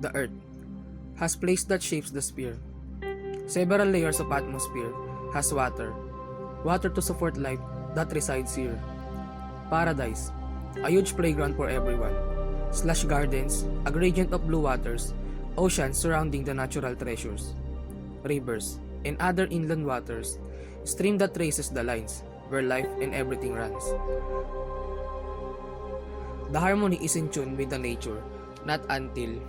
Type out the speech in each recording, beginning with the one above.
The Earth has place that shapes the sphere. Several layers of atmosphere has water. Water to support life that resides here. Paradise, a huge playground for everyone. Slush gardens, a gradient of blue waters, oceans surrounding the natural treasures. Rivers, and other inland waters, stream that traces the lines where life and everything runs. The harmony is in tune with the nature, not until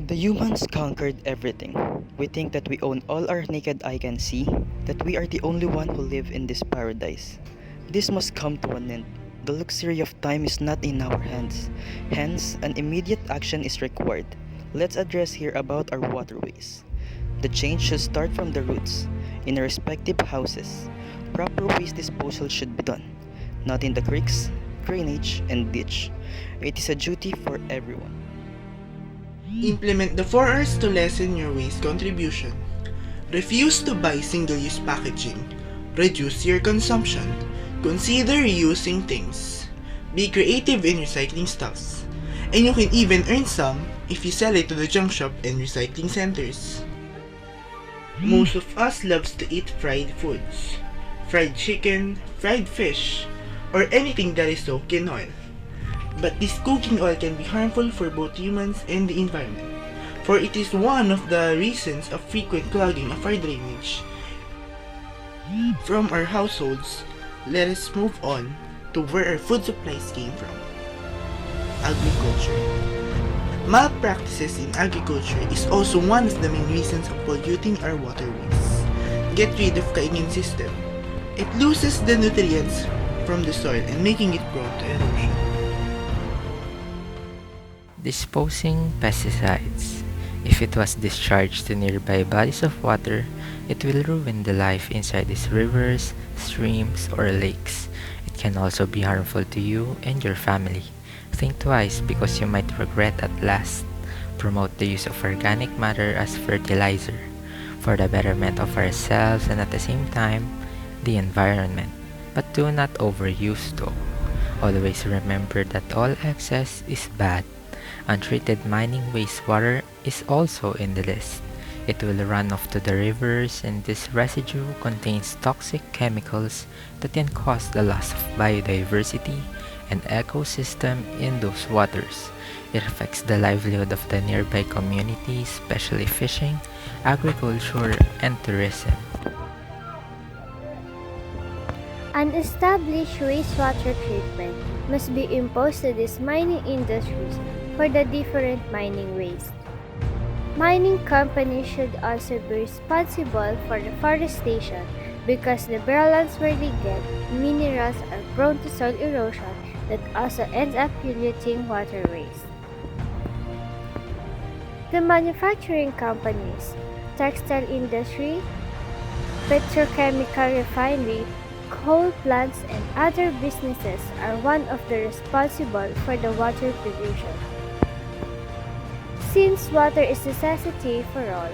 The humans conquered everything. We think that we own all our naked eye can see, that we are the only one who live in this paradise. This must come to an end. The luxury of time is not in our hands. Hence, an immediate action is required. Let's address here about our waterways. The change should start from the roots, in our respective houses. Proper waste disposal should be done, not in the creeks, drainage, and ditch. It is a duty for everyone. Implement the 4 R's to lessen your waste contribution. Refuse to buy single-use packaging. Reduce your consumption. Consider reusing things. Be creative in recycling stuffs. And you can even earn some if you sell it to the junk shop and recycling centers. Most of us loves to eat fried foods. Fried chicken, fried fish, or anything that is soaked in oil. But this cooking oil can be harmful for both humans and the environment, for it is one of the reasons of frequent clogging of our drainage. From our households, let us move on to where our food supplies came from. Agriculture. Malpractices in agriculture is also one of the main reasons of polluting our waterways. Get rid of kaingin system. It loses the nutrients from the soil and making it prone to erosion. Disposing pesticides. If it was discharged to nearby bodies of water, it will ruin the life inside these rivers, streams, or lakes. It can also be harmful to you and your family. Think twice because you might regret at last. Promote the use of organic matter as fertilizer for the betterment of ourselves and at the same time, the environment. But do not overuse though. Always remember that all excess is bad. Untreated mining wastewater is also in the list. It will run off to the rivers and this residue contains toxic chemicals that can cause the loss of biodiversity and ecosystem in those waters. It affects the livelihood of the nearby community, especially fishing, agriculture, and tourism. An established wastewater treatment must be imposed to these mining industries for the different mining waste. Mining companies should also be responsible for deforestation because the barrels where they get minerals are prone to soil erosion that also ends up polluting waterways. The manufacturing companies, textile industry, petrochemical refinery, coal plants, and other businesses are one of the responsible for the water pollution. Since water is a necessity for all,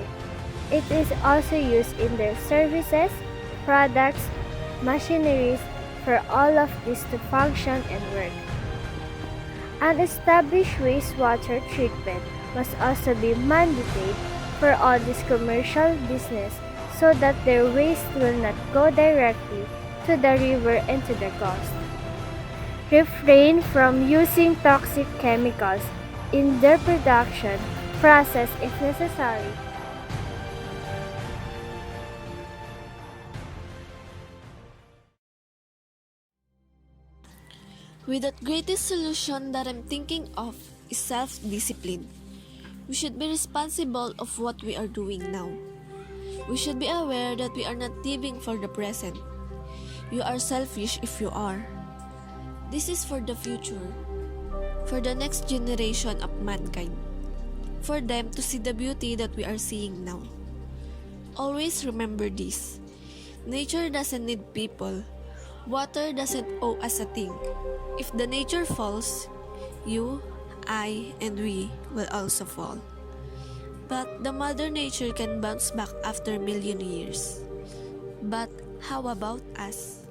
it is also used in their services, products, machineries for all of this to function and work. An established wastewater treatment must also be mandated for all this commercial business so that their waste will not go directly to the river and to the coast. Refrain from using toxic chemicals in their production process if necessary. With that greatest solution that I'm thinking of is self-discipline. We should be responsible of what we are doing now. We should be aware that we are not living for the present. You are selfish if you are. This is for the future, for the next generation of mankind, for them to see the beauty that we are seeing now. Always remember this. Nature doesn't need people. Water doesn't owe us a thing. If the nature falls, you, I, and we will also fall. But the mother nature can bounce back after million years. But how about us?